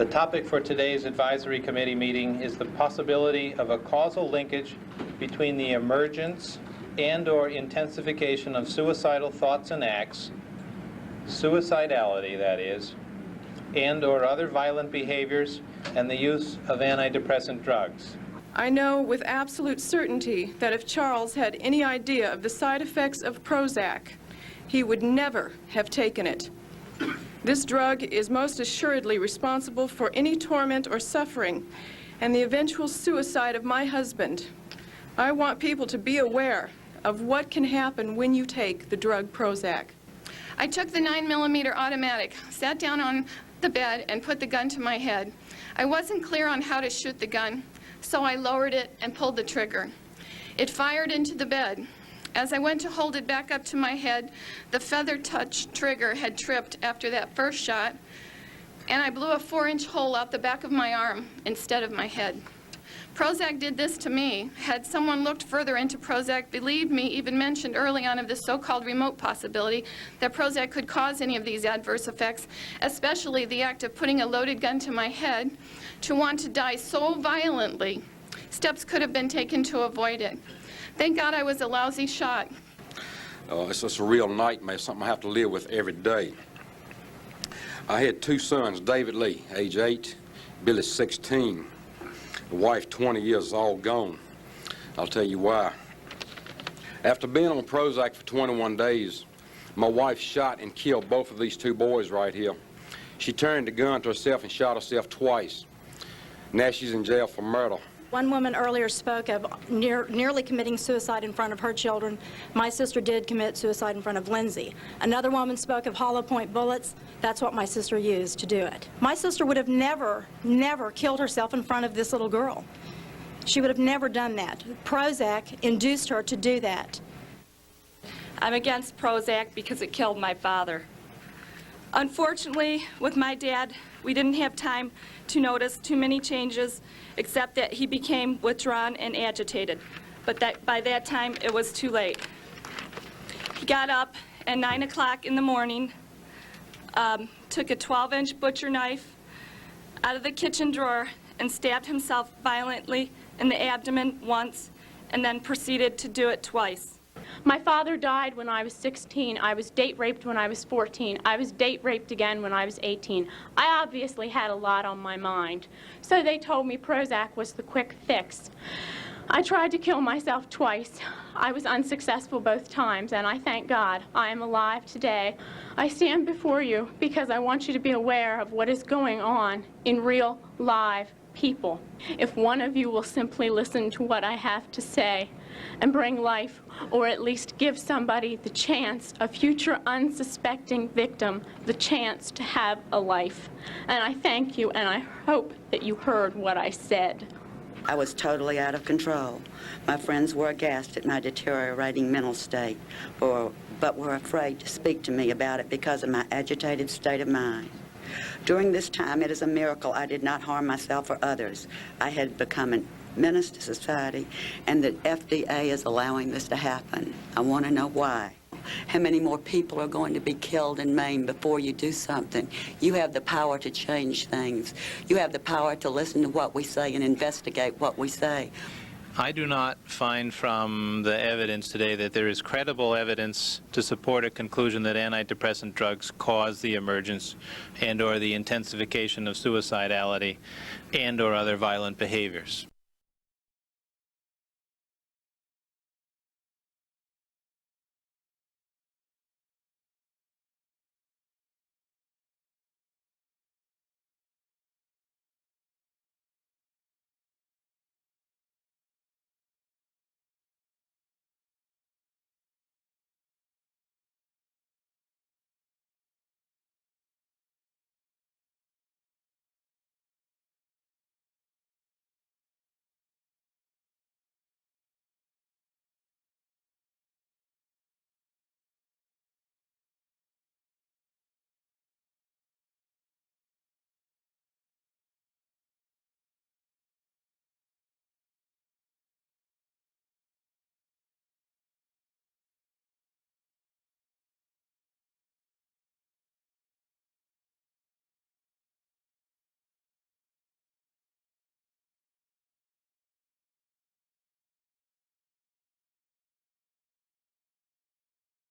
The topic for today's advisory committee meeting is the possibility of a causal linkage between the emergence and/or intensification of suicidal thoughts and acts, suicidality that is, and/or other violent behaviors, and the use of antidepressant drugs. I know with absolute certainty that if Charles had any idea of the side effects of Prozac, he would never have taken it. This drug is most assuredly responsible for any torment or suffering and the eventual suicide of my husband. I want people to be aware of what can happen when you take the drug Prozac. I took the 9mm automatic, sat down on the bed, and put the gun to my head. I wasn't clear on how to shoot the gun, so I lowered it and pulled the trigger. It fired into the bed. As I went to hold it back up to my head, the feather touch trigger had tripped after that first shot, and I blew a 4-inch hole out the back of my arm instead of my head. Prozac did this to me. Had someone looked further into Prozac, believed me, even mentioned early on of the so-called remote possibility that Prozac could cause any of these adverse effects, especially the act of putting a loaded gun to my head, to want to die so violently, steps could have been taken to avoid it. Thank God I was a lousy shot. It's just a real nightmare, something I have to live with every day. I had 2 sons, David Lee, age 8, Billy, 16. The wife, 20 years, all gone. I'll tell you why. After being on Prozac for 21 days, my wife shot and killed both of these 2 boys right here. She turned the gun to herself and shot herself twice. Now she's in jail for murder. One woman earlier spoke of nearly committing suicide in front of her children. My sister did commit suicide in front of Lindsay. Another woman spoke of hollow point bullets. That's what my sister used to do it. My sister would have never killed herself in front of this little girl. She would have never done that. Prozac induced her to do that. I'm against Prozac because it killed my father. Unfortunately, with my dad, we didn't have time to notice too many changes, except that he became withdrawn and agitated. But by that time, it was too late. He got up at 9 o'clock in the morning, took a 12-inch butcher knife out of the kitchen drawer and stabbed himself violently in the abdomen once, and then proceeded to do it twice. My father died when I was 16. I was date raped when I was 14. I was date raped again when I was 18. I obviously had a lot on my mind. So they told me Prozac was the quick fix. I tried to kill myself twice. I was unsuccessful both times, and I thank God I am alive today. I stand before you because I want you to be aware of what is going on in real, live people. If one of you will simply listen to what I have to say and bring life, or at least give somebody the chance, a future unsuspecting victim, the chance to have a life. And I thank you, and I hope that you heard what I said. I was totally out of control. My friends were aghast at my deteriorating mental state, but were afraid to speak to me about it because of my agitated state of mind. During this time, it is a miracle I did not harm myself or others. I had become a menace to society, and the FDA is allowing this to happen. I want to know why. How many more people are going to be killed and maimed before you do something? You have the power to change things. You have the power to listen to what we say and investigate what we say. I do not find from the evidence today that there is credible evidence to support a conclusion that antidepressant drugs cause the emergence and/or the intensification of suicidality and/or other violent behaviors.